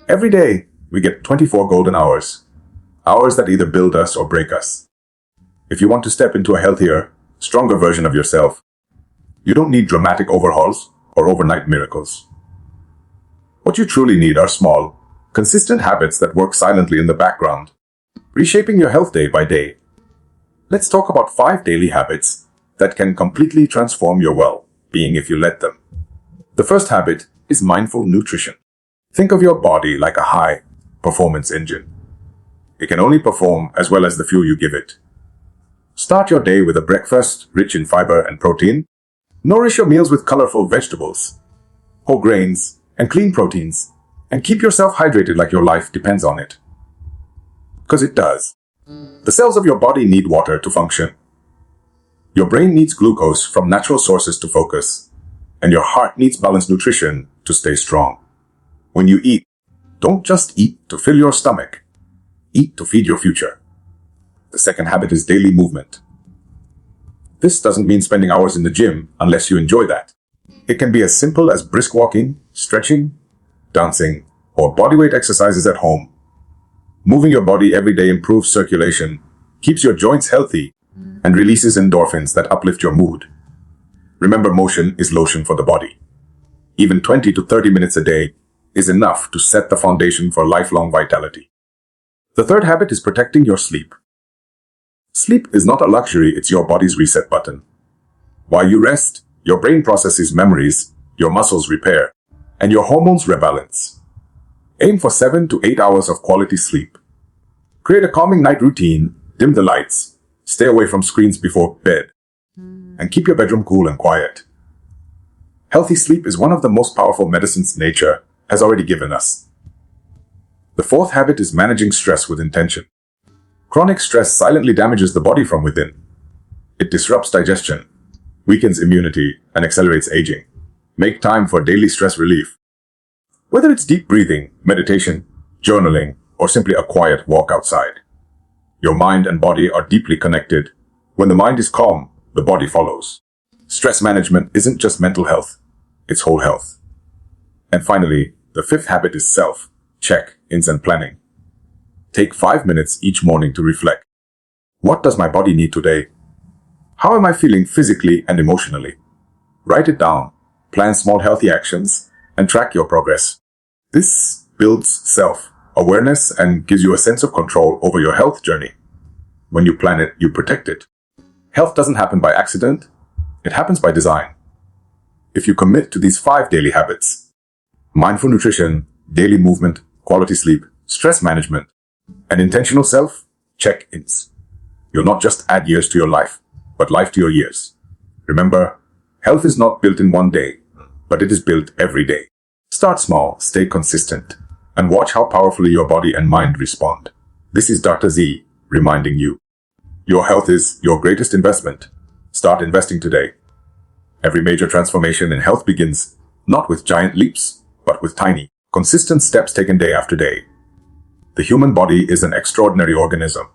Every day, we get 24 golden hours. Hours that either build us or break us. If you want to step into a healthier, stronger version of yourself, you don't need dramatic overhauls or overnight miracles. What you truly need are small, consistent habits that work silently in the background, reshaping your health day by day. Let's talk about 5 daily habits that can completely transform your well-being if you let them. The first habit is mindful nutrition. Think of your body like a high-performance engine. It can only perform as well as the fuel you give it. Start your day with a breakfast rich in fiber and protein. Nourish your meals with colorful vegetables, whole grains, and clean proteins. And keep yourself hydrated like your life depends on it. Because it does. The cells of your body need water to function. Your brain needs glucose from natural sources to focus. And your heart needs balanced nutrition to stay strong. When you eat, don't just eat to fill your stomach. Eat to feed your future. The second habit is daily movement. This doesn't mean spending hours in the gym unless you enjoy that. It can be as simple as brisk walking, stretching, dancing, or bodyweight exercises at home. Moving your body every day improves circulation, keeps your joints healthy, and releases endorphins that uplift your mood. Remember, motion is lotion for the body. Even 20 to 30 minutes a day is enough to set the foundation for lifelong vitality. The third habit is protecting your sleep. Sleep is not a luxury, it's your body's reset button. While you rest, your brain processes memories, your muscles repair, and your hormones rebalance. Aim for 7 to 8 hours of quality sleep. Create a calming night routine, dim the lights, stay away from screens before bed, and keep your bedroom cool and quiet. Healthy sleep is one of the most powerful medicines nature has already given us. The fourth habit is managing stress with intention. Chronic stress silently damages the body from within. It disrupts digestion, weakens immunity, and accelerates aging. Make time for daily stress relief. Whether it's deep breathing, meditation, journaling, or simply a quiet walk outside. Your mind and body are deeply connected. When the mind is calm, the body follows. Stress management isn't just mental health, it's whole health. And finally, the fifth habit is self-check-ins and planning. Take 5 minutes each morning to reflect. What does my body need today? How am I feeling physically and emotionally? Write it down, plan small healthy actions, and track your progress. This builds self-awareness and gives you a sense of control over your health journey. When you plan it, you protect it. Health doesn't happen by accident, it happens by design. If you commit to these 5 daily habits, mindful nutrition, daily movement, quality sleep, stress management, and intentional self-check-ins, you'll not just add years to your life, but life to your years. Remember, health is not built in one day, but it is built every day. Start small, stay consistent, and watch how powerfully your body and mind respond. This is Dr. Z reminding you, your health is your greatest investment. Start investing today. Every major transformation in health begins not with giant leaps, but with tiny, consistent steps taken day after day. The human body is an extraordinary organism,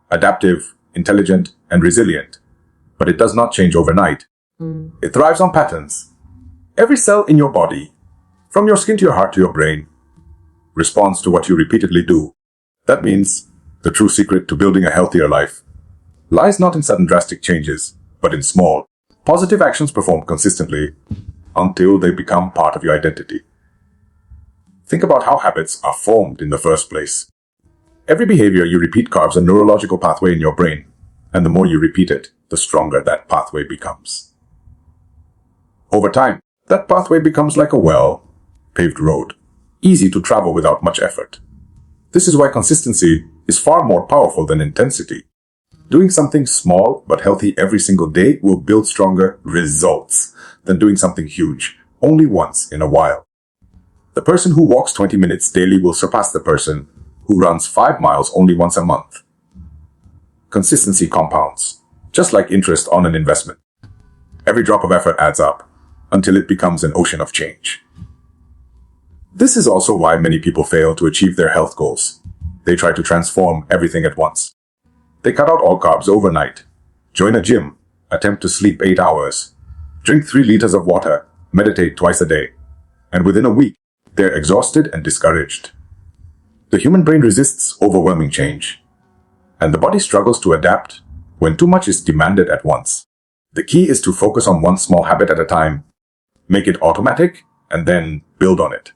adaptive, intelligent, and resilient, but it does not change overnight. It thrives on patterns. Every cell in your body, from your skin to your heart to your brain, responds to what you repeatedly do. That means the true secret to building a healthier life lies not in sudden drastic changes, but in small, positive actions performed consistently until they become part of your identity. Think about how habits are formed in the first place. Every behavior you repeat carves a neurological pathway in your brain, and the more you repeat it, the stronger that pathway becomes. Over time, that pathway becomes like a well-paved road, easy to travel without much effort. This is why consistency is far more powerful than intensity. Doing something small but healthy every single day will build stronger results than doing something huge only once in a while. The person who walks 20 minutes daily will surpass the person who runs 5 miles only once a month. Consistency compounds, just like interest on an investment. Every drop of effort adds up until it becomes an ocean of change. This is also why many people fail to achieve their health goals. They try to transform everything at once. They cut out all carbs overnight, join a gym, attempt to sleep 8 hours, drink 3 liters of water, meditate twice a day, and within a week, they're exhausted and discouraged. The human brain resists overwhelming change, and the body struggles to adapt when too much is demanded at once. The key is to focus on one small habit at a time, make it automatic, and then build on it.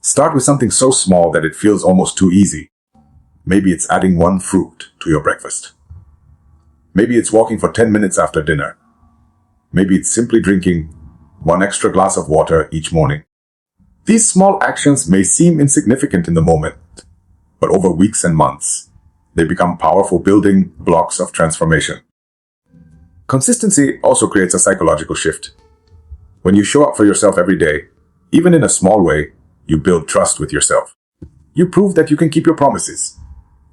Start with something so small that it feels almost too easy. Maybe it's adding one fruit to your breakfast. Maybe it's walking for 10 minutes after dinner. Maybe it's simply drinking one extra glass of water each morning. These small actions may seem insignificant in the moment, but over weeks and months, they become powerful building blocks of transformation. Consistency also creates a psychological shift. When you show up for yourself every day, even in a small way, you build trust with yourself. You prove that you can keep your promises.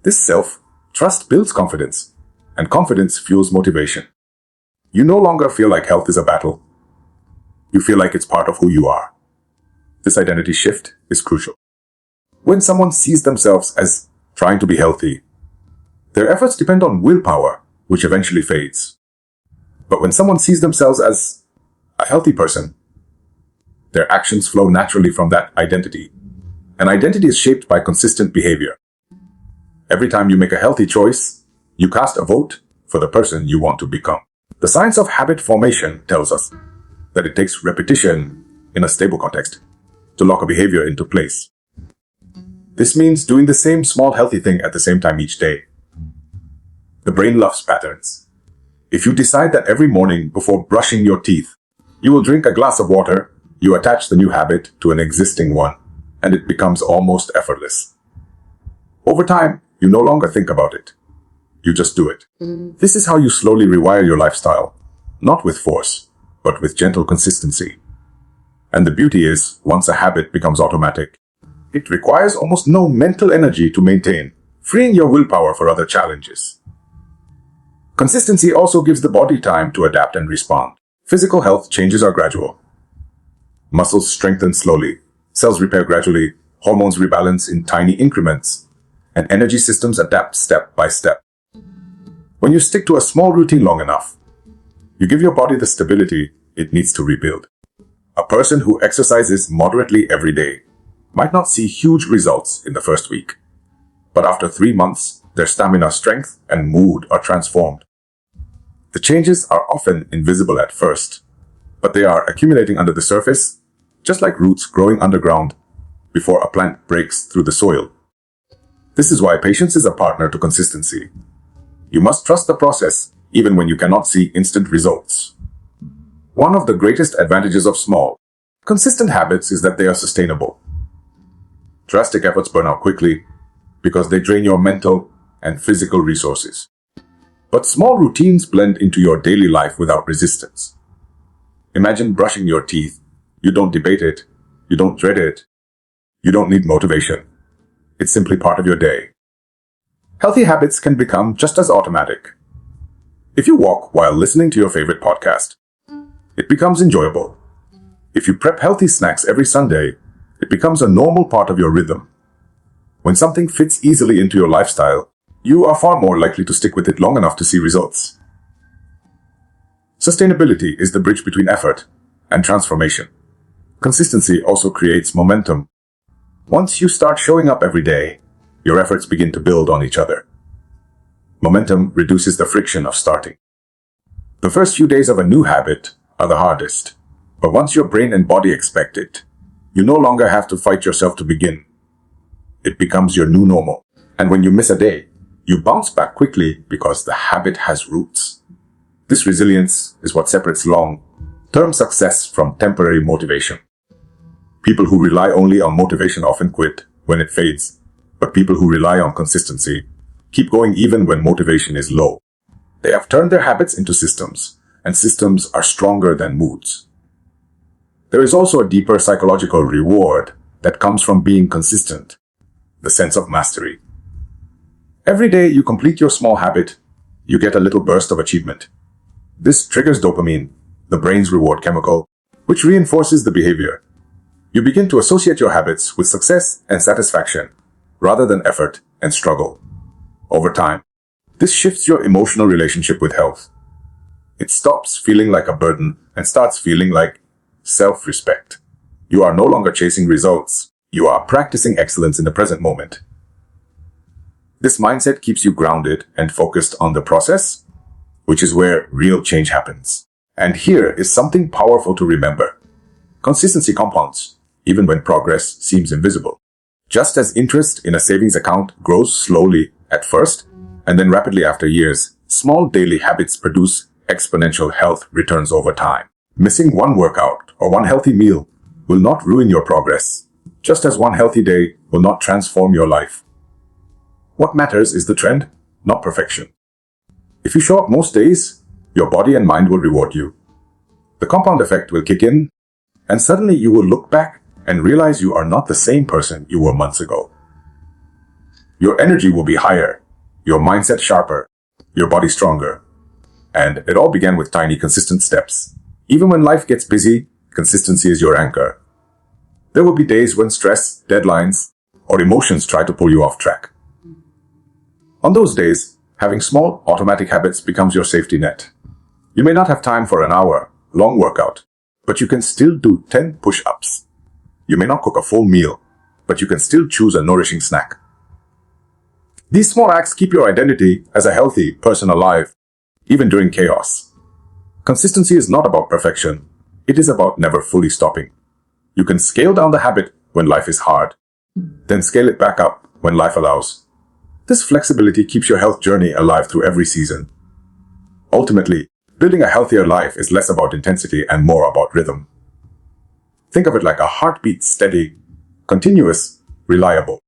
This self-trust builds confidence, and confidence fuels motivation. You no longer feel like health is a battle. You feel like it's part of who you are. This identity shift is crucial. When someone sees themselves as trying to be healthy, their efforts depend on willpower, which eventually fades. But when someone sees themselves as a healthy person, their actions flow naturally from that identity. An identity is shaped by consistent behavior. Every time you make a healthy choice, you cast a vote for the person you want to become. The science of habit formation tells us that it takes repetition in a stable context to lock a behavior into place. This means doing the same small healthy thing at the same time each day. The brain loves patterns. If you decide that every morning before brushing your teeth, you will drink a glass of water, you attach the new habit to an existing one, and it becomes almost effortless. Over time, you no longer think about it. You just do it. This is how you slowly rewire your lifestyle, not with force, but with gentle consistency. And the beauty is, once a habit becomes automatic, it requires almost no mental energy to maintain, freeing your willpower for other challenges. Consistency also gives the body time to adapt and respond. Physical health changes are gradual. Muscles strengthen slowly, cells repair gradually, hormones rebalance in tiny increments, and energy systems adapt step by step. When you stick to a small routine long enough, you give your body the stability it needs to rebuild. A person who exercises moderately every day might not see huge results in the first week, but after 3 months, their stamina, strength, and mood are transformed. The changes are often invisible at first, but they are accumulating under the surface, just like roots growing underground before a plant breaks through the soil. This is why patience is a partner to consistency. You must trust the process even when you cannot see instant results. One of the greatest advantages of small, consistent habits is that they are sustainable. Drastic efforts burn out quickly because they drain your mental and physical resources. But small routines blend into your daily life without resistance. Imagine brushing your teeth. You don't debate it. You don't dread it. You don't need motivation. It's simply part of your day. Healthy habits can become just as automatic. If you walk while listening to your favorite podcast, it becomes enjoyable. If you prep healthy snacks every Sunday, it becomes a normal part of your rhythm. When something fits easily into your lifestyle, you are far more likely to stick with it long enough to see results. Sustainability is the bridge between effort and transformation. Consistency also creates momentum. Once you start showing up every day, your efforts begin to build on each other. Momentum reduces the friction of starting. The first few days of a new habit are the hardest, but once your brain and body expect it, you no longer have to fight yourself to begin. It becomes your new normal. And when you miss a day, you bounce back quickly because the habit has roots. This resilience is what separates long-term success from temporary motivation. People who rely only on motivation often quit when it fades, but people who rely on consistency keep going even when motivation is low. They have turned their habits into systems, and systems are stronger than moods. There is also a deeper psychological reward that comes from being consistent, the sense of mastery. Every day you complete your small habit, you get a little burst of achievement. This triggers dopamine, the brain's reward chemical, which reinforces the behavior. You begin to associate your habits with success and satisfaction, rather than effort and struggle. Over time, this shifts your emotional relationship with health. It stops feeling like a burden and starts feeling like self-respect. You are no longer chasing results. You are practicing excellence in the present moment. This mindset keeps you grounded and focused on the process, which is where real change happens. And here is something powerful to remember. Consistency compounds, even when progress seems invisible. Just as interest in a savings account grows slowly at first, and then rapidly after years, small daily habits produce exponential health returns over time. Missing one workout or one healthy meal will not ruin your progress, just as one healthy day will not transform your life. What matters is the trend, not perfection. If you show up most days, your body and mind will reward you. The compound effect will kick in, and suddenly you will look back and realize you are not the same person you were months ago. Your energy will be higher, your mindset sharper, your body stronger. And it all began with tiny, consistent steps. Even when life gets busy, consistency is your anchor. There will be days when stress, deadlines, or emotions try to pull you off track. On those days, having small, automatic habits becomes your safety net. You may not have time for an hour-long workout, but you can still do 10 push-ups. You may not cook a full meal, but you can still choose a nourishing snack. These small acts keep your identity as a healthy person alive, even during chaos. Consistency is not about perfection. It is about never fully stopping. You can scale down the habit when life is hard, then scale it back up when life allows. This flexibility keeps your health journey alive through every season. Ultimately, building a healthier life is less about intensity and more about rhythm. Think of it like a heartbeat, steady, continuous, reliable.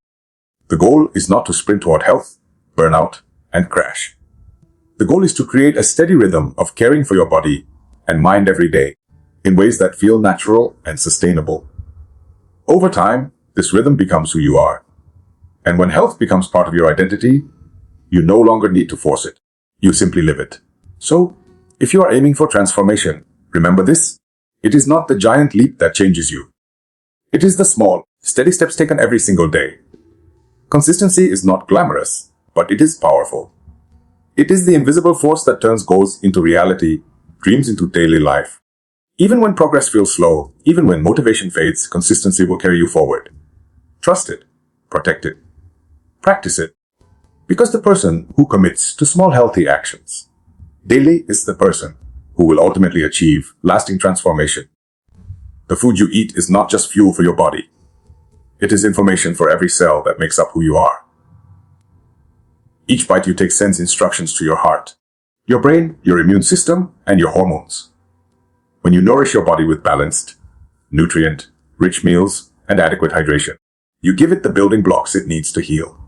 The goal is not to sprint toward health, burn out, and crash. The goal is to create a steady rhythm of caring for your body and mind every day in ways that feel natural and sustainable. Over time, this rhythm becomes who you are. And when health becomes part of your identity, you no longer need to force it. You simply live it. So, if you are aiming for transformation, remember this: it is not the giant leap that changes you. It is the small, steady steps taken every single day. Consistency is not glamorous, but it is powerful. It is the invisible force that turns goals into reality, dreams into daily life. Even when progress feels slow, even when motivation fades, consistency will carry you forward. Trust it, protect it, practice it. Because the person who commits to small healthy actions daily is the person who will ultimately achieve lasting transformation. The food you eat is not just fuel for your body. It is information for every cell that makes up who you are. Each bite you take sends instructions to your heart, your brain, your immune system, and your hormones. When you nourish your body with balanced, nutrient-rich meals and adequate hydration, you give it the building blocks it needs to heal,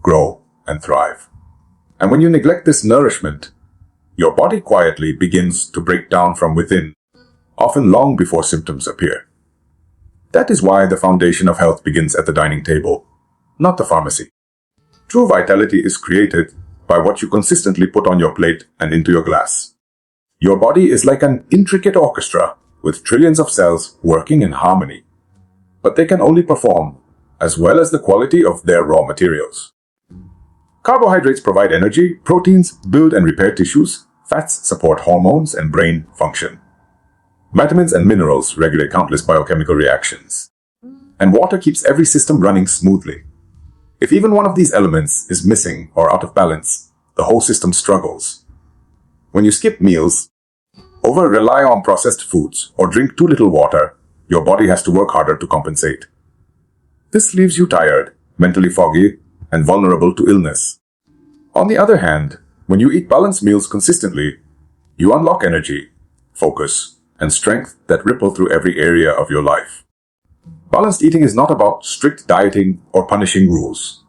grow, and thrive. And when you neglect this nourishment, your body quietly begins to break down from within, often long before symptoms appear. That is why the foundation of health begins at the dining table, not the pharmacy. True vitality is created by what you consistently put on your plate and into your glass. Your body is like an intricate orchestra with trillions of cells working in harmony, but they can only perform as well as the quality of their raw materials. Carbohydrates provide energy, proteins build and repair tissues, fats support hormones and brain function. Vitamins and minerals regulate countless biochemical reactions. And water keeps every system running smoothly. If even one of these elements is missing or out of balance, the whole system struggles. When you skip meals, over-rely on processed foods, or drink too little water, your body has to work harder to compensate. This leaves you tired, mentally foggy, and vulnerable to illness. On the other hand, when you eat balanced meals consistently, you unlock energy, focus, and strength that ripple through every area of your life. Balanced eating is not about strict dieting or punishing rules.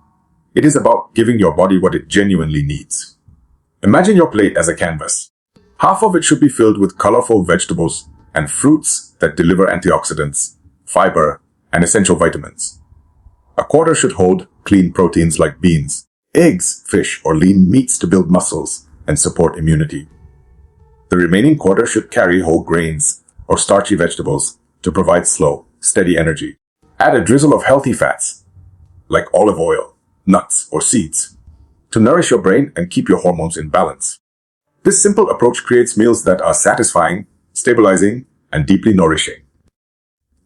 It is about giving your body what it genuinely needs. Imagine your plate as a canvas. Half of it should be filled with colorful vegetables and fruits that deliver antioxidants, fiber, and essential vitamins. A quarter should hold clean proteins like beans, eggs, fish, or lean meats to build muscles and support immunity. The remaining quarter should carry whole grains or starchy vegetables to provide slow, steady energy. Add a drizzle of healthy fats, like olive oil, nuts, or seeds, to nourish your brain and keep your hormones in balance. This simple approach creates meals that are satisfying, stabilizing, and deeply nourishing.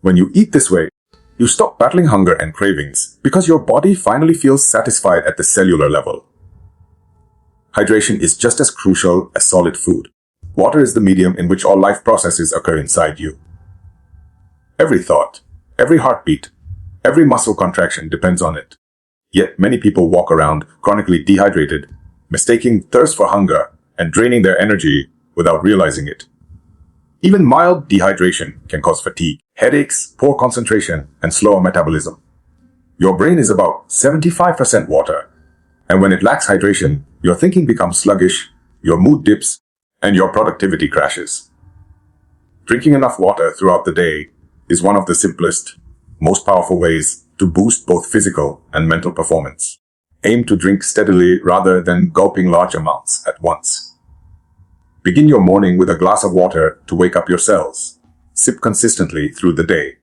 When you eat this way, You stop battling hunger and cravings because your body finally feels satisfied at the cellular level. Hydration is just as crucial as solid food. Water is the medium in which all life processes occur inside you. Every thought, every heartbeat, every muscle contraction depends on it. Yet many people walk around chronically dehydrated, mistaking thirst for hunger and draining their energy without realizing it. Even mild dehydration can cause fatigue, headaches, poor concentration, and slower metabolism. Your brain is about 75% water, and when it lacks hydration, your thinking becomes sluggish, your mood dips, and your productivity crashes. Drinking enough water throughout the day is one of the simplest, most powerful ways to boost both physical and mental performance. Aim to drink steadily rather than gulping large amounts at once. Begin your morning with a glass of water to wake up your cells. Sip consistently through the day,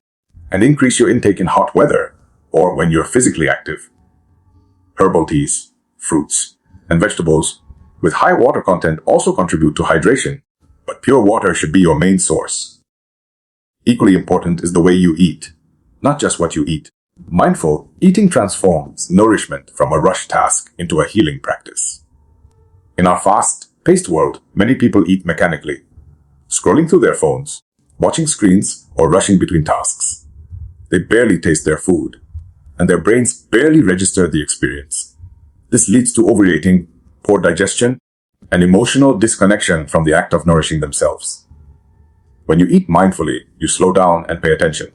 and increase your intake in hot weather or when you're physically active. Herbal teas, fruits, and vegetables with high water content also contribute to hydration, but pure water should be your main source. Equally important is the way you eat, not just what you eat. Mindful eating transforms nourishment from a rush task into a healing practice. In our fast-paced world, many people eat mechanically, scrolling through their phones, watching screens, or rushing between tasks. They barely taste their food, and their brains barely register the experience. This leads to overeating, poor digestion, and emotional disconnection from the act of nourishing themselves. When you eat mindfully, you slow down and pay attention.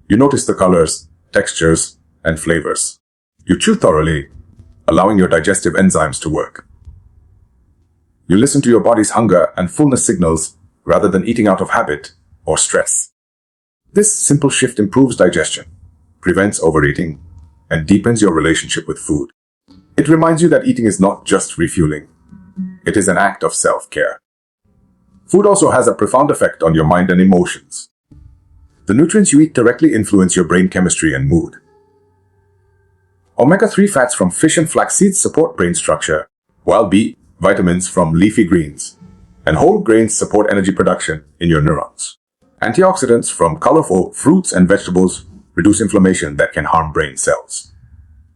You notice the colors, textures, and flavors. You chew thoroughly, allowing your digestive enzymes to work. You listen to your body's hunger and fullness signals rather than eating out of habit or stress. This simple shift improves digestion, prevents overeating, and deepens your relationship with food. It reminds you that eating is not just refueling. It is an act of self-care. Food also has a profound effect on your mind and emotions. The nutrients you eat directly influence your brain chemistry and mood. Omega-3 fats from fish and flax seeds support brain structure, while B vitamins from leafy greens and whole grains support energy production in your neurons. Antioxidants from colorful fruits and vegetables reduce inflammation that can harm brain cells.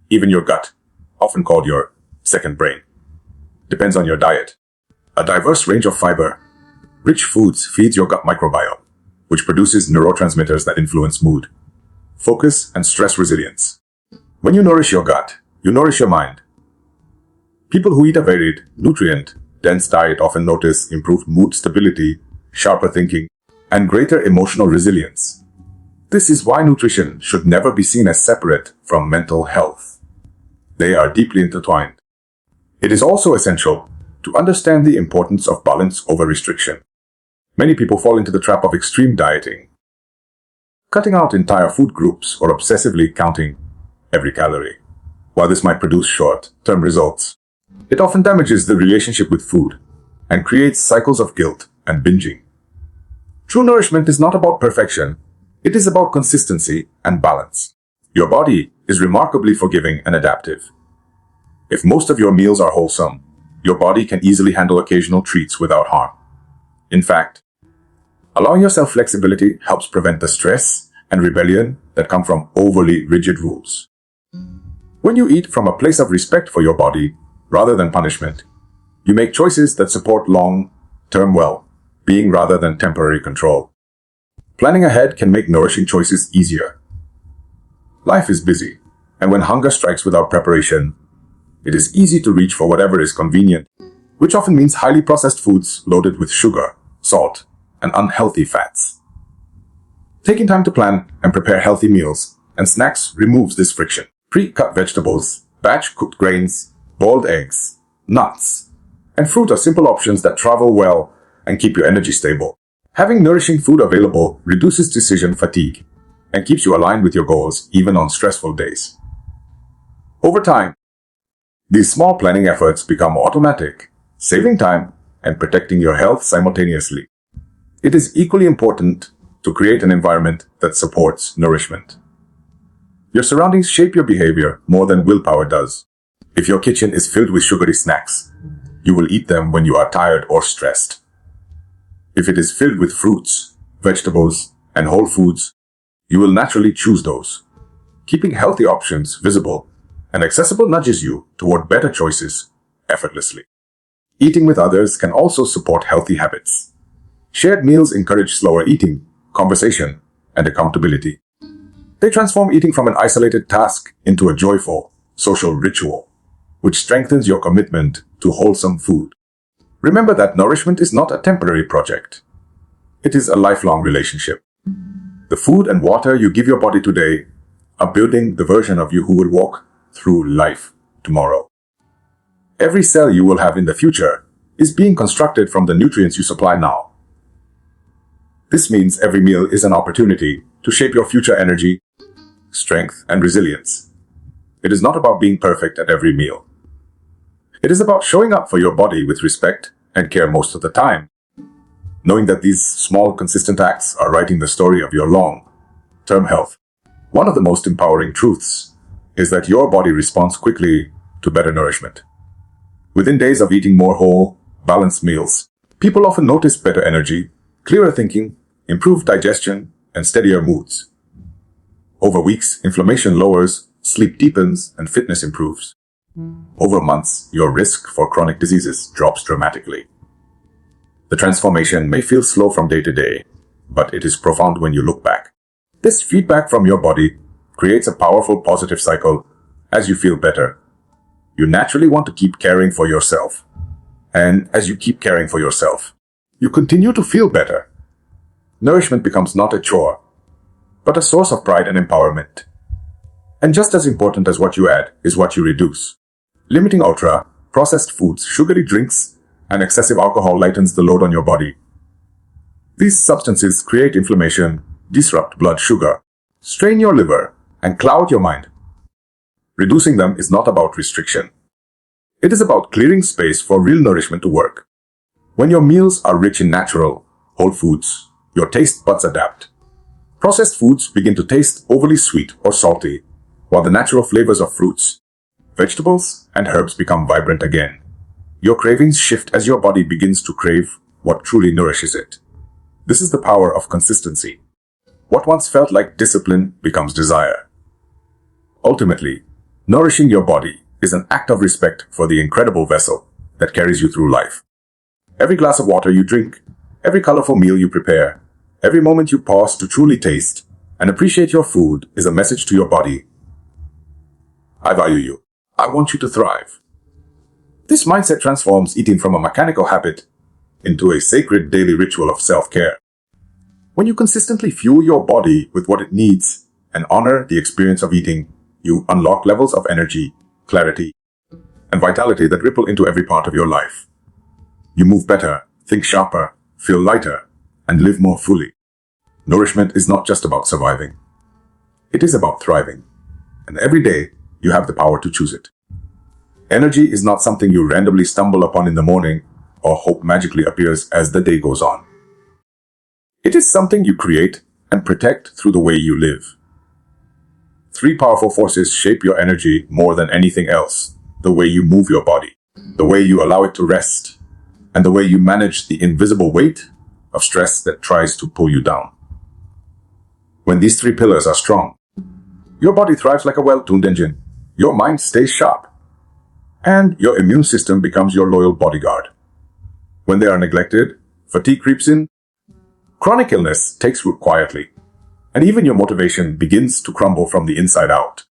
Even your gut, often called your second brain, depends on your diet. A diverse range of fiber, rich foods feeds your gut microbiome, which produces neurotransmitters that influence mood, focus, and stress resilience. When you nourish your gut, you nourish your mind. People who eat a varied, nutrient-dense diet often notice improved mood stability, sharper thinking, and greater emotional resilience. This is why nutrition should never be seen as separate from mental health. They are deeply intertwined. It is also essential to understand the importance of balance over restriction. Many people fall into the trap of extreme dieting, cutting out entire food groups or obsessively counting every calorie. While this might produce short-term results, it often damages the relationship with food and creates cycles of guilt and binging. True nourishment is not about perfection. It is about consistency and balance. Your body is remarkably forgiving and adaptive. If most of your meals are wholesome, your body can easily handle occasional treats without harm. In fact, allowing yourself flexibility helps prevent the stress and rebellion that come from overly rigid rules. When you eat from a place of respect for your body, rather than punishment, you make choices that support long-term well-being rather than temporary control. Planning ahead can make nourishing choices easier. Life is busy, and when hunger strikes without preparation, it is easy to reach for whatever is convenient, which often means highly processed foods loaded with sugar, salt, and unhealthy fats. Taking time to plan and prepare healthy meals and snacks removes this friction. Pre-cut vegetables, batch-cooked grains, boiled eggs, nuts, and fruit are simple options that travel well and keep your energy stable. Having nourishing food available reduces decision fatigue and keeps you aligned with your goals even on stressful days. Over time, these small planning efforts become automatic, saving time and protecting your health simultaneously. It is equally important to create an environment that supports nourishment. Your surroundings shape your behavior more than willpower does. If your kitchen is filled with sugary snacks, you will eat them when you are tired or stressed. If it is filled with fruits, vegetables, and whole foods, you will naturally choose those. Keeping healthy options visible and accessible nudges you toward better choices effortlessly. Eating with others can also support healthy habits. Shared meals encourage slower eating, conversation, and accountability. They transform eating from an isolated task into a joyful, social ritual, which strengthens your commitment to wholesome food. Remember that nourishment is not a temporary project. It is a lifelong relationship. The food and water you give your body today are building the version of you who will walk through life tomorrow. Every cell you will have in the future is being constructed from the nutrients you supply now. This means every meal is an opportunity to shape your future energy, strength, and resilience. It is not about being perfect at every meal. It is about showing up for your body with respect and care most of the time, knowing that these small, consistent acts are writing the story of your long-term health. One of the most empowering truths is that your body responds quickly to better nourishment. Within days of eating more whole, balanced meals, people often notice better energy, clearer thinking, improved digestion, and steadier moods. Over weeks, inflammation lowers, sleep deepens, and fitness improves. Over months, your risk for chronic diseases drops dramatically. The transformation may feel slow from day to day, but it is profound when you look back. This feedback from your body creates a powerful positive cycle. As you feel better, you naturally want to keep caring for yourself. And as you keep caring for yourself, you continue to feel better. Nourishment becomes not a chore, but a source of pride and empowerment. And just as important as what you add is what you reduce. Limiting ultra-processed foods, sugary drinks, and excessive alcohol lightens the load on your body. These substances create inflammation, disrupt blood sugar, strain your liver, and cloud your mind. Reducing them is not about restriction. It is about clearing space for real nourishment to work. When your meals are rich in natural, whole foods, your taste buds adapt. Processed foods begin to taste overly sweet or salty, while the natural flavors of fruits, vegetables, and herbs become vibrant again. Your cravings shift as your body begins to crave what truly nourishes it. This is the power of consistency. What once felt like discipline becomes desire. Ultimately, nourishing your body is an act of respect for the incredible vessel that carries you through life. Every glass of water you drink, every colorful meal you prepare, every moment you pause to truly taste and appreciate your food is a message to your body. I value you. I want you to thrive. This mindset transforms eating from a mechanical habit into a sacred daily ritual of self-care. When you consistently fuel your body with what it needs and honor the experience of eating, you unlock levels of energy, clarity, and vitality that ripple into every part of your life. You move better, think sharper, feel lighter, and live more fully. Nourishment is not just about surviving. It is about thriving. And every day, you have the power to choose it. Energy is not something you randomly stumble upon in the morning or hope magically appears as the day goes on. It is something you create and protect through the way you live. Three powerful forces shape your energy more than anything else: the way you move your body, the way you allow it to rest, and the way you manage the invisible weight of stress that tries to pull you down. When these three pillars are strong, your body thrives like a well-tuned engine, your mind stays sharp, and your immune system becomes your loyal bodyguard. When they are neglected, fatigue creeps in, chronic illness takes root quietly, and even your motivation begins to crumble from the inside out.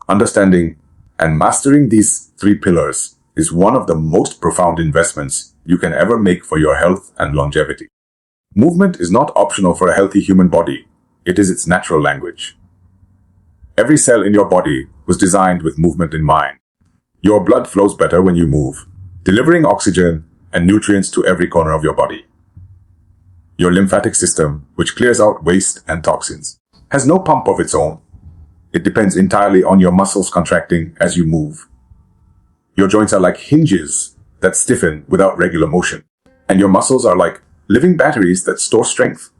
Understanding and mastering these three pillars is one of the most profound investments you can ever make for your health and longevity. Movement is not optional for a healthy human body. It is its natural language. Every cell in your body was designed with movement in mind. Your blood flows better when you move, delivering oxygen and nutrients to every corner of your body. Your lymphatic system, which clears out waste and toxins, has no pump of its own. It depends entirely on your muscles contracting as you move. Your joints are like hinges that stiffen without regular motion, and your muscles are like living batteries that store strength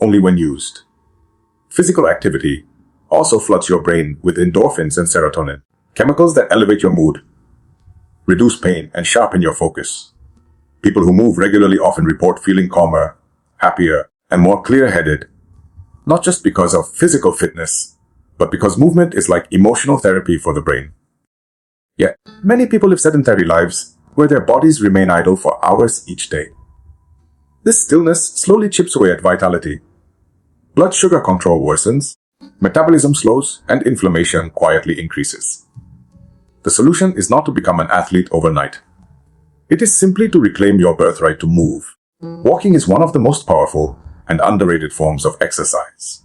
only when used. Physical activity also floods your brain with endorphins and serotonin, chemicals that elevate your mood, reduce pain, and sharpen your focus. People who move regularly often report feeling calmer, happier, and more clear-headed. not just because of physical fitness, but because movement is like emotional therapy for the brain. Yet, many people live sedentary lives where their bodies remain idle for hours each day. This stillness slowly chips away at vitality. Blood sugar control worsens, metabolism slows, and inflammation quietly increases. The solution is not to become an athlete overnight. It is simply to reclaim your birthright to move. Walking is one of the most powerful and underrated forms of exercise.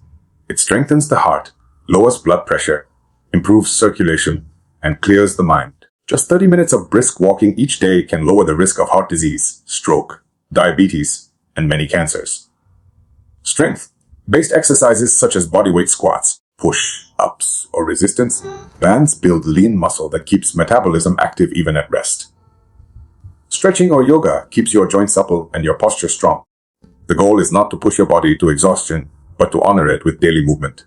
It strengthens the heart, lowers blood pressure, improves circulation, and clears the mind. Just 30 minutes of brisk walking each day can lower the risk of heart disease, stroke, diabetes, and many cancers. Strength-based exercises such as bodyweight squats, push-ups, or resistance bands build lean muscle that keeps metabolism active even at rest. Stretching or yoga keeps your joints supple and your posture strong. The goal is not to push your body to exhaustion, but to honor it with daily movement.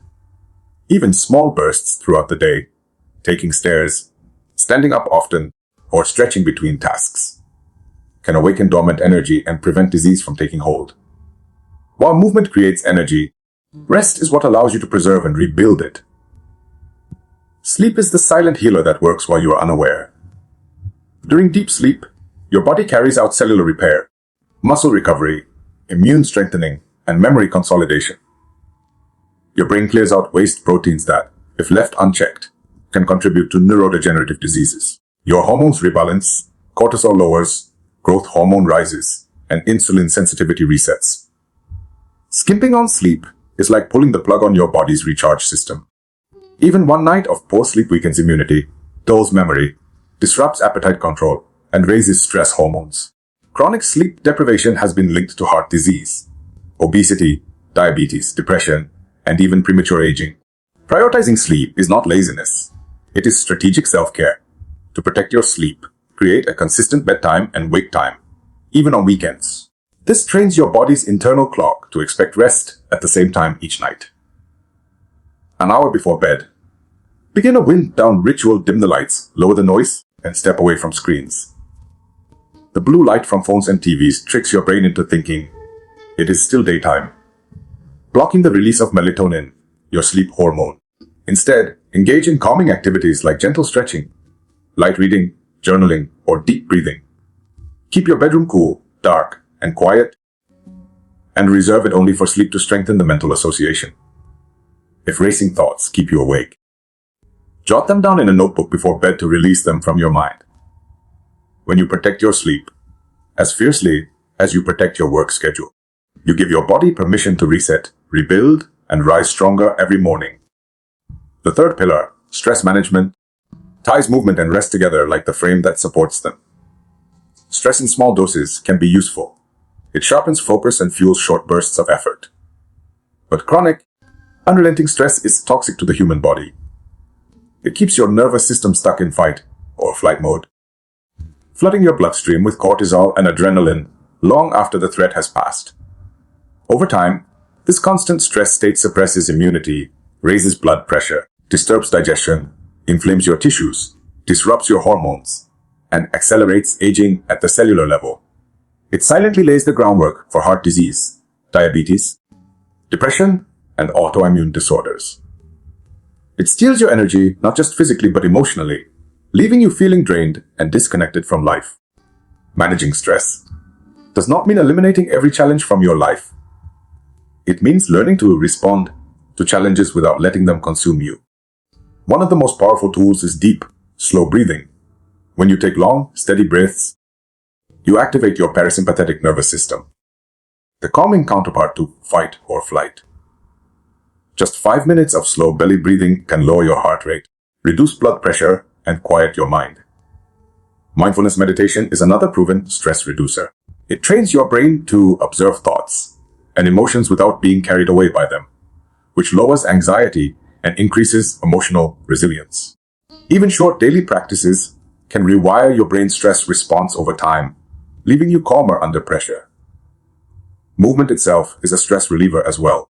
Even small bursts throughout the day, taking stairs, standing up often, or stretching between tasks, can awaken dormant energy and prevent disease from taking hold. While movement creates energy, rest is what allows you to preserve and rebuild it. Sleep is the silent healer that works while you are unaware. During deep sleep, your body carries out cellular repair, muscle recovery, immune strengthening, and memory consolidation. Your brain clears out waste proteins that, if left unchecked, can contribute to neurodegenerative diseases. Your hormones rebalance, cortisol lowers, growth hormone rises, and insulin sensitivity resets. Skimping on sleep is like pulling the plug on your body's recharge system. Even one night of poor sleep weakens immunity, dulls memory, disrupts appetite control, and raises stress hormones. Chronic sleep deprivation has been linked to heart disease, obesity, diabetes, depression, and even premature aging. Prioritizing sleep is not laziness. It is strategic self-care. To protect your sleep, create a consistent bedtime and wake time, even on weekends. This trains your body's internal clock to expect rest at the same time each night. An hour before bed, begin a wind-down ritual. Dim the lights, lower the noise, and step away from screens. The blue light from phones and TVs tricks your brain into thinking it is still daytime, blocking the release of melatonin, your sleep hormone. Instead, engage in calming activities like gentle stretching, light reading, journaling, or deep breathing. Keep your bedroom cool, dark, and quiet, and reserve it only for sleep to strengthen the mental association. If racing thoughts keep you awake, jot them down in a notebook before bed to release them from your mind. When you protect your sleep, as fiercely as you protect your work schedule, you give your body permission to reset, rebuild, and rise stronger every morning. The third pillar, stress management, ties movement and rest together like the frame that supports them. Stress in small doses can be useful. It sharpens focus and fuels short bursts of effort. But chronic, unrelenting stress is toxic to the human body. It keeps your nervous system stuck in fight or flight mode, flooding your bloodstream with cortisol and adrenaline long after the threat has passed. Over time, this constant stress state suppresses immunity, raises blood pressure, disturbs digestion, inflames your tissues, disrupts your hormones, and accelerates aging at the cellular level. It silently lays the groundwork for heart disease, diabetes, depression, and autoimmune disorders. It steals your energy not just physically but emotionally, leaving you feeling drained and disconnected from life. Managing stress does not mean eliminating every challenge from your life. It means learning to respond to challenges without letting them consume you. One of the most powerful tools is deep, slow breathing. When you take long, steady breaths, you activate your parasympathetic nervous system, the calming counterpart to fight or flight. Just 5 minutes of slow belly breathing can lower your heart rate, reduce blood pressure, and quiet your mind. Mindfulness meditation is another proven stress reducer. It trains your brain to observe thoughts and emotions without being carried away by them, which lowers anxiety and increases emotional resilience. Even short daily practices can rewire your brain's stress response over time, leaving you calmer under pressure. Movement itself is a stress reliever as well.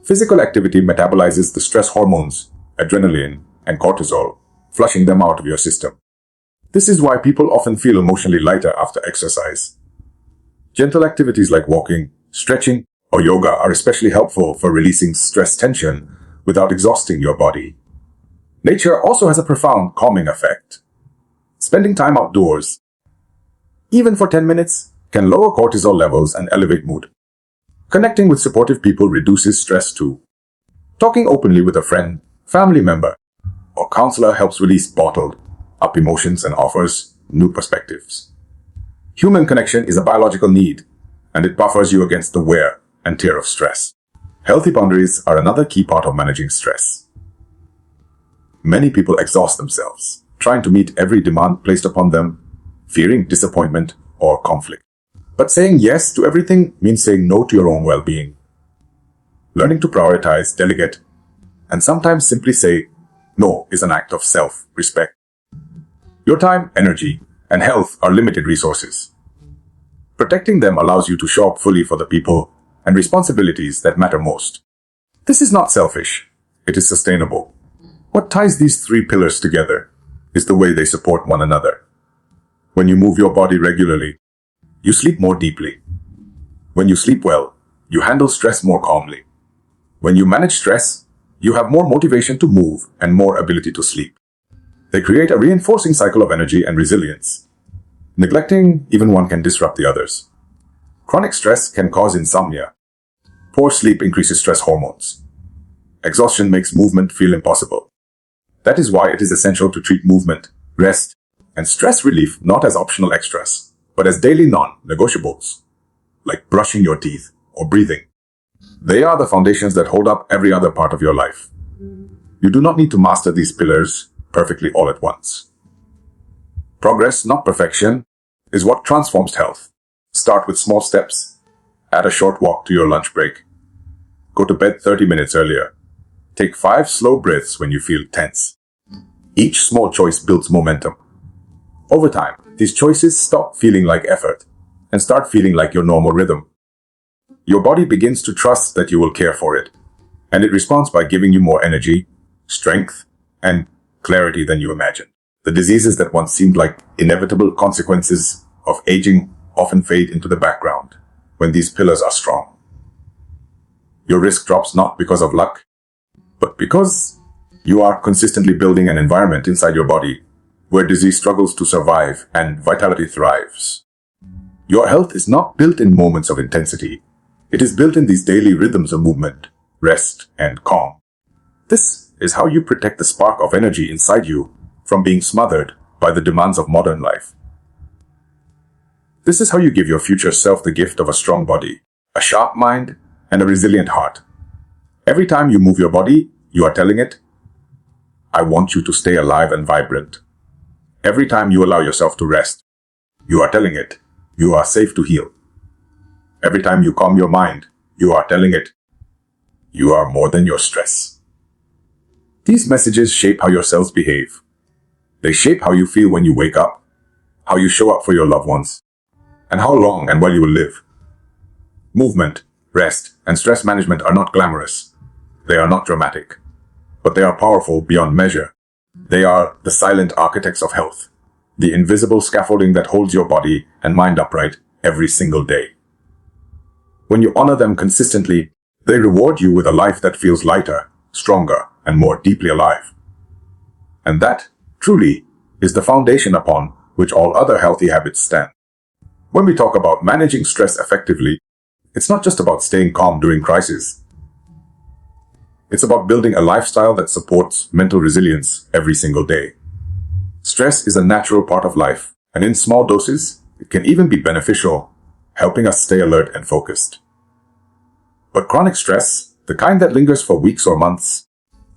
Physical activity metabolizes the stress hormones, adrenaline, and cortisol, flushing them out of your system. This is why people often feel emotionally lighter after exercise. Gentle activities like walking, stretching, or yoga are especially helpful for releasing stress tension without exhausting your body. Nature also has a profound calming effect. Spending time outdoors, even for 10 minutes, can lower cortisol levels and elevate mood. Connecting with supportive people reduces stress too. Talking openly with a friend, family member, or counselor helps release bottled up emotions and offers new perspectives. Human connection is a biological need, and it buffers you against the wear and tear of stress. Healthy boundaries are another key part of managing stress. Many people exhaust themselves, trying to meet every demand placed upon them, fearing disappointment or conflict. But saying yes to everything means saying no to your own well-being. Learning to prioritize, delegate, and sometimes simply say no is an act of self-respect. Your time, energy, and health are limited resources. Protecting them allows you to show up fully for the people and responsibilities that matter most. This is not selfish, it is sustainable. What ties these three pillars together is the way they support one another. When you move your body regularly, you sleep more deeply. When you sleep well, you handle stress more calmly. When you manage stress, you have more motivation to move and more ability to sleep. They create a reinforcing cycle of energy and resilience. Neglecting even one can disrupt the others. Chronic stress can cause insomnia. Poor sleep increases stress hormones. Exhaustion makes movement feel impossible. That is why it is essential to treat movement, rest, and stress relief not as optional extras, but as daily non-negotiables, like brushing your teeth or breathing. They are the foundations that hold up every other part of your life. You do not need to master these pillars perfectly all at once. Progress, not perfection, is what transforms health. Start with small steps. Add a short walk to your lunch break. Go to bed 30 minutes earlier. Take 5 slow breaths when you feel tense. Each small choice builds momentum. Over time, these choices stop feeling like effort and start feeling like your normal rhythm. Your body begins to trust that you will care for it, and it responds by giving you more energy, strength, and clarity than you imagined. The diseases that once seemed like inevitable consequences of aging often fade into the background when these pillars are strong. Your risk drops not because of luck, but because you are consistently building an environment inside your body where disease struggles to survive and vitality thrives. Your health is not built in moments of intensity. It is built in these daily rhythms of movement, rest, and calm. This is how you protect the spark of energy inside you from being smothered by the demands of modern life. This is how you give your future self the gift of a strong body, a sharp mind, and a resilient heart. Every time you move your body, you are telling it, I want you to stay alive and vibrant. Every time you allow yourself to rest, you are telling it, you are safe to heal. Every time you calm your mind, you are telling it, you are more than your stress. These messages shape how your cells behave. They shape how you feel when you wake up, how you show up for your loved ones, and how long and well you will live. Movement, rest, and stress management are not glamorous. They are not dramatic, but they are powerful beyond measure. They are the silent architects of health, the invisible scaffolding that holds your body and mind upright every single day. When you honor them consistently, they reward you with a life that feels lighter, stronger, and more deeply alive. And that, truly, is the foundation upon which all other healthy habits stand. When we talk about managing stress effectively, it's not just about staying calm during crises. It's about building a lifestyle that supports mental resilience every single day. Stress is a natural part of life, and in small doses, it can even be beneficial, helping us stay alert and focused. But chronic stress, the kind that lingers for weeks or months,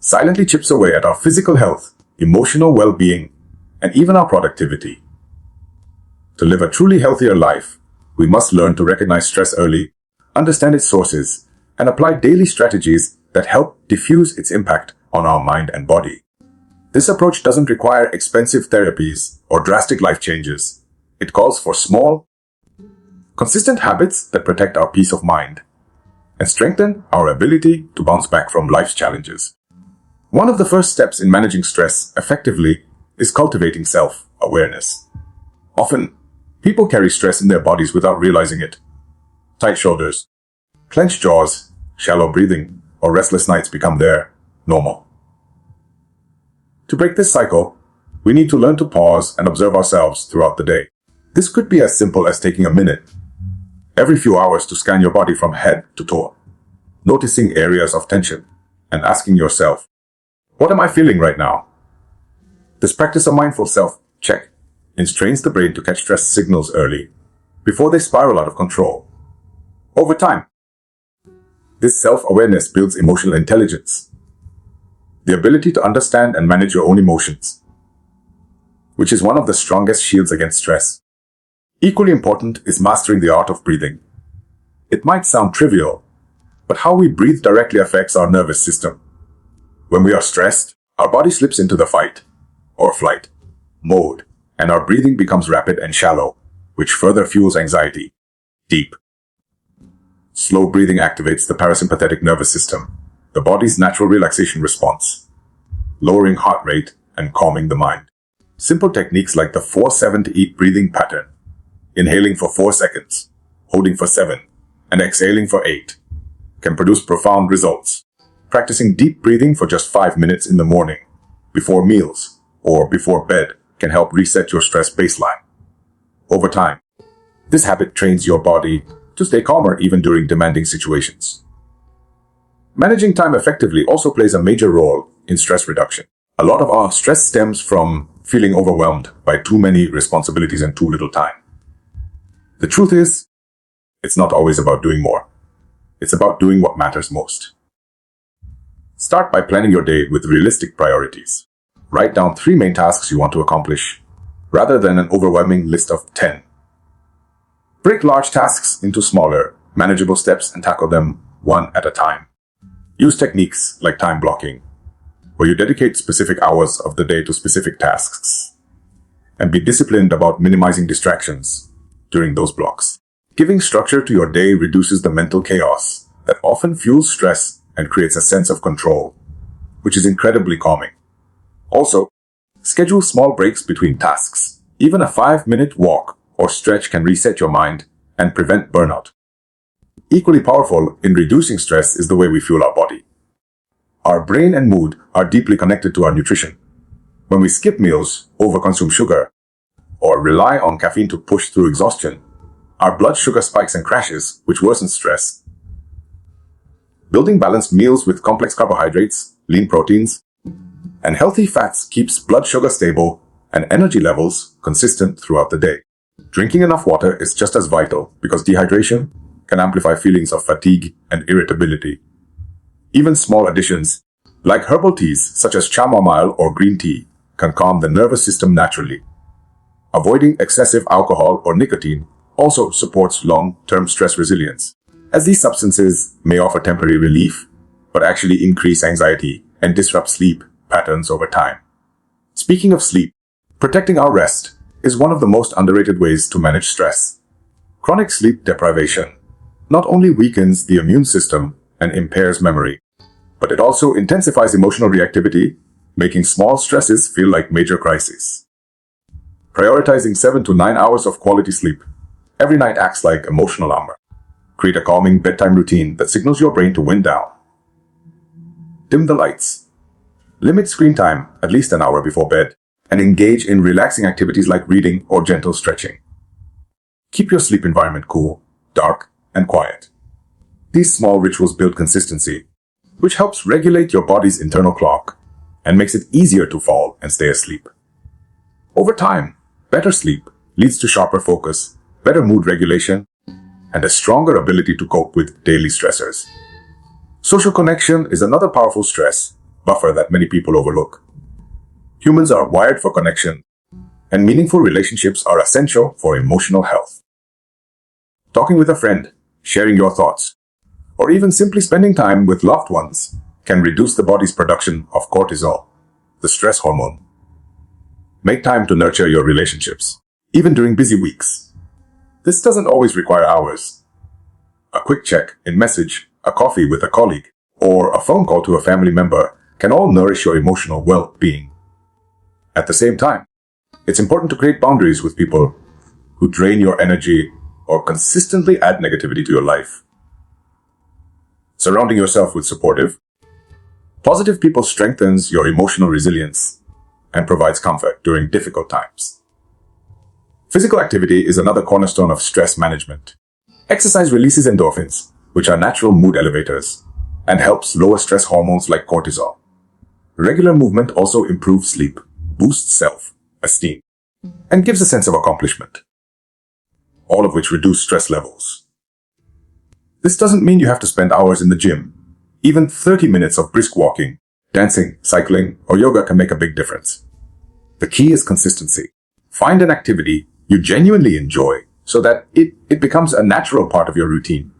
silently chips away at our physical health, emotional well-being, and even our productivity. To live a truly healthier life, we must learn to recognize stress early, understand its sources, and apply daily strategies that help diffuse its impact on our mind and body. This approach doesn't require expensive therapies or drastic life changes. It calls for small, consistent habits that protect our peace of mind and strengthen our ability to bounce back from life's challenges. One of the first steps in managing stress effectively is cultivating self-awareness. Often, people carry stress in their bodies without realizing it. Tight shoulders, Clenched jaws, shallow breathing, or restless nights become their normal. To break this cycle, we need to learn to pause and observe ourselves throughout the day. This could be as simple as taking a minute every few hours to scan your body from head to toe, noticing areas of tension and asking yourself, what am I feeling right now? This practice of mindful self-check trains the brain to catch stress signals early, before they spiral out of control. Over time, this self-awareness builds emotional intelligence, the ability to understand and manage your own emotions, which is one of the strongest shields against stress. Equally important is mastering the art of breathing. It might sound trivial, but how we breathe directly affects our nervous system. When we are stressed, our body slips into the fight or flight mode, and our breathing becomes rapid and shallow, which further fuels anxiety. Deep, slow breathing activates the parasympathetic nervous system, the body's natural relaxation response, lowering heart rate and calming the mind. Simple techniques like the 4-7-8 breathing pattern, inhaling for 4 seconds, holding for 7, and exhaling for 8, can produce profound results. Practicing deep breathing for just 5 minutes in the morning, before meals, or before bed can help reset your stress baseline. Over time, this habit trains your body to stay calmer even during demanding situations. Managing time effectively also plays a major role in stress reduction. A lot of our stress stems from feeling overwhelmed by too many responsibilities and too little time. The truth is, it's not always about doing more. It's about doing what matters most. Start by planning your day with realistic priorities. Write down 3 main tasks you want to accomplish, rather than an overwhelming list of 10. Break large tasks into smaller, manageable steps and tackle them one at a time. Use techniques like time blocking, where you dedicate specific hours of the day to specific tasks, and be disciplined about minimizing distractions during those blocks. Giving structure to your day reduces the mental chaos that often fuels stress and creates a sense of control, which is incredibly calming. Also, schedule small breaks between tasks. Even a 5-minute walk or stretch can reset your mind and prevent burnout. Equally powerful in reducing stress is the way we fuel our body. Our brain and mood are deeply connected to our nutrition. When we skip meals, overconsume sugar, or rely on caffeine to push through exhaustion, our blood sugar spikes and crashes, which worsens stress. Building balanced meals with complex carbohydrates, lean proteins, and healthy fats keeps blood sugar stable and energy levels consistent throughout the day. Drinking enough water is just as vital because dehydration can amplify feelings of fatigue and irritability. Even small additions, like herbal teas such as chamomile or green tea, can calm the nervous system naturally. Avoiding excessive alcohol or nicotine also supports long-term stress resilience, as these substances may offer temporary relief, but actually increase anxiety and disrupt sleep patterns over time. Speaking of sleep, protecting our rest is one of the most underrated ways to manage stress. Chronic sleep deprivation not only weakens the immune system and impairs memory, but it also intensifies emotional reactivity, making small stresses feel like major crises. Prioritizing 7 to 9 hours of quality sleep every night acts like emotional armor. Create a calming bedtime routine that signals your brain to wind down. Dim the lights. Limit screen time at least an hour before bed, and engage in relaxing activities like reading or gentle stretching. Keep your sleep environment cool, dark, and quiet. These small rituals build consistency, which helps regulate your body's internal clock and makes it easier to fall and stay asleep. Over time, better sleep leads to sharper focus, better mood regulation, and a stronger ability to cope with daily stressors. Social connection is another powerful stress buffer that many people overlook. Humans are wired for connection, and meaningful relationships are essential for emotional health. Talking with a friend, sharing your thoughts, or even simply spending time with loved ones can reduce the body's production of cortisol, the stress hormone. Make time to nurture your relationships, even during busy weeks. This doesn't always require hours. A quick check in message, a coffee with a colleague, or a phone call to a family member can all nourish your emotional well-being. At the same time, it's important to create boundaries with people who drain your energy or consistently add negativity to your life. Surrounding yourself with supportive, positive people strengthens your emotional resilience and provides comfort during difficult times. Physical activity is another cornerstone of stress management. Exercise releases endorphins, which are natural mood elevators, and helps lower stress hormones like cortisol. Regular movement also improves sleep, boosts self-esteem, and gives a sense of accomplishment, all of which reduce stress levels. This doesn't mean you have to spend hours in the gym. Even 30 minutes of brisk walking, dancing, cycling, or yoga can make a big difference. The key is consistency. Find an activity you genuinely enjoy so that it becomes a natural part of your routine,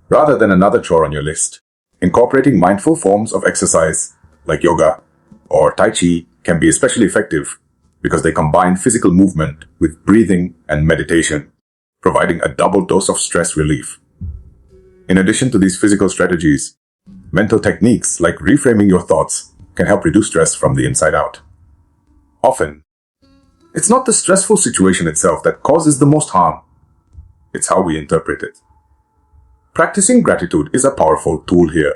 rather than another chore on your list. Incorporating mindful forms of exercise, like yoga or Tai Chi, can be especially effective because they combine physical movement with breathing and meditation, providing a double dose of stress relief. In addition to these physical strategies, mental techniques like reframing your thoughts can help reduce stress from the inside out. Often, it's not the stressful situation itself that causes the most harm. It's how we interpret it. Practicing gratitude is a powerful tool here.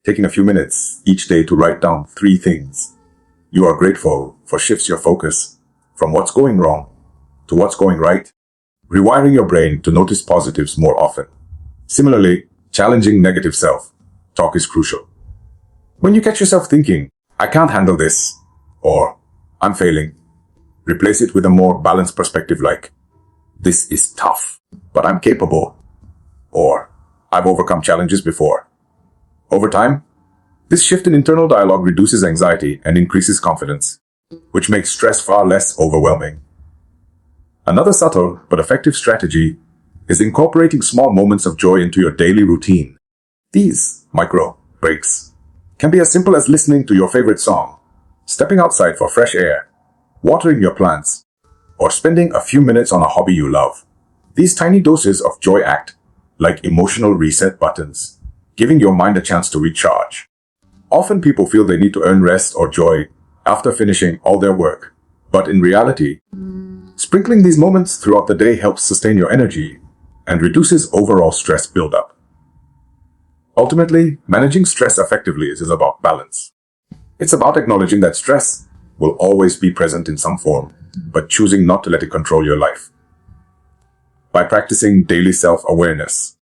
Taking a few minutes each day to write down 3 things you are grateful for shifts your focus from what's going wrong to what's going right, rewiring your brain to notice positives more often. Similarly, challenging negative self-talk is crucial. When you catch yourself thinking, "I can't handle this," or "I'm failing," replace it with a more balanced perspective like, "This is tough, but I'm capable," or "I've overcome challenges before." Over time, this shift in internal dialogue reduces anxiety and increases confidence, which makes stress far less overwhelming. Another subtle but effective strategy is incorporating small moments of joy into your daily routine. These micro breaks can be as simple as listening to your favorite song, stepping outside for fresh air, watering your plants, or spending a few minutes on a hobby you love. These tiny doses of joy act like emotional reset buttons, giving your mind a chance to recharge. Often people feel they need to earn rest or joy after finishing all their work, but in reality, sprinkling these moments throughout the day helps sustain your energy and reduces overall stress buildup. Ultimately, managing stress effectively is about balance. It's about acknowledging that stress will always be present in some form, but choosing not to let it control your life. By practicing daily self-awareness,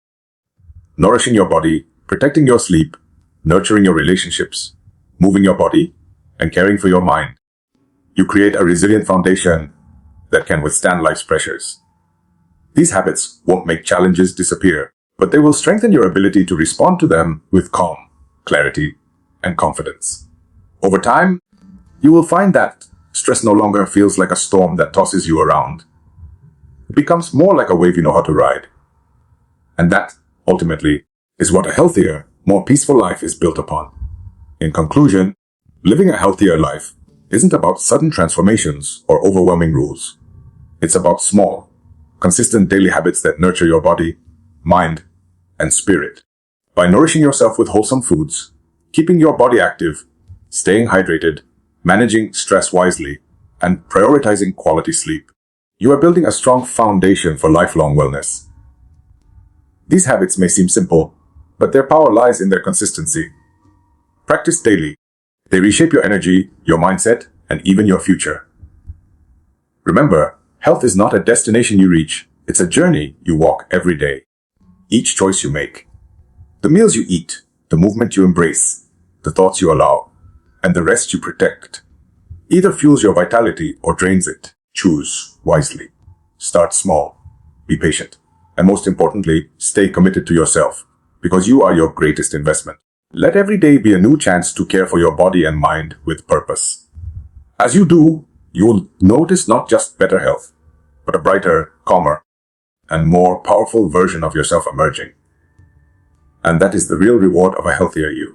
nourishing your body, protecting your sleep, nurturing your relationships, moving your body, and caring for your mind, you create a resilient foundation that can withstand life's pressures. These habits won't make challenges disappear, but they will strengthen your ability to respond to them with calm, clarity, and confidence. Over time, you will find that stress no longer feels like a storm that tosses you around. It becomes more like a wave you know how to ride. And that, ultimately, is what a healthier, more peaceful life is built upon. In conclusion, living a healthier life isn't about sudden transformations or overwhelming rules. It's about small, consistent daily habits that nurture your body, mind, and spirit. By nourishing yourself with wholesome foods, keeping your body active, staying hydrated, managing stress wisely, and prioritizing quality sleep, you are building a strong foundation for lifelong wellness. These habits may seem simple, but their power lies in their consistency. Practice daily. They reshape your energy, your mindset, and even your future. Remember, health is not a destination you reach, it's a journey you walk every day. Each choice you make, the meals you eat, the movement you embrace, the thoughts you allow, and the rest you protect, either fuels your vitality or drains it. Choose wisely. Start small. Be patient. And most importantly, stay committed to yourself, because you are your greatest investment. Let every day be a new chance to care for your body and mind with purpose. As you do, you will notice not just better health, but a brighter, calmer, and more powerful version of yourself emerging. And that is the real reward of a healthier you.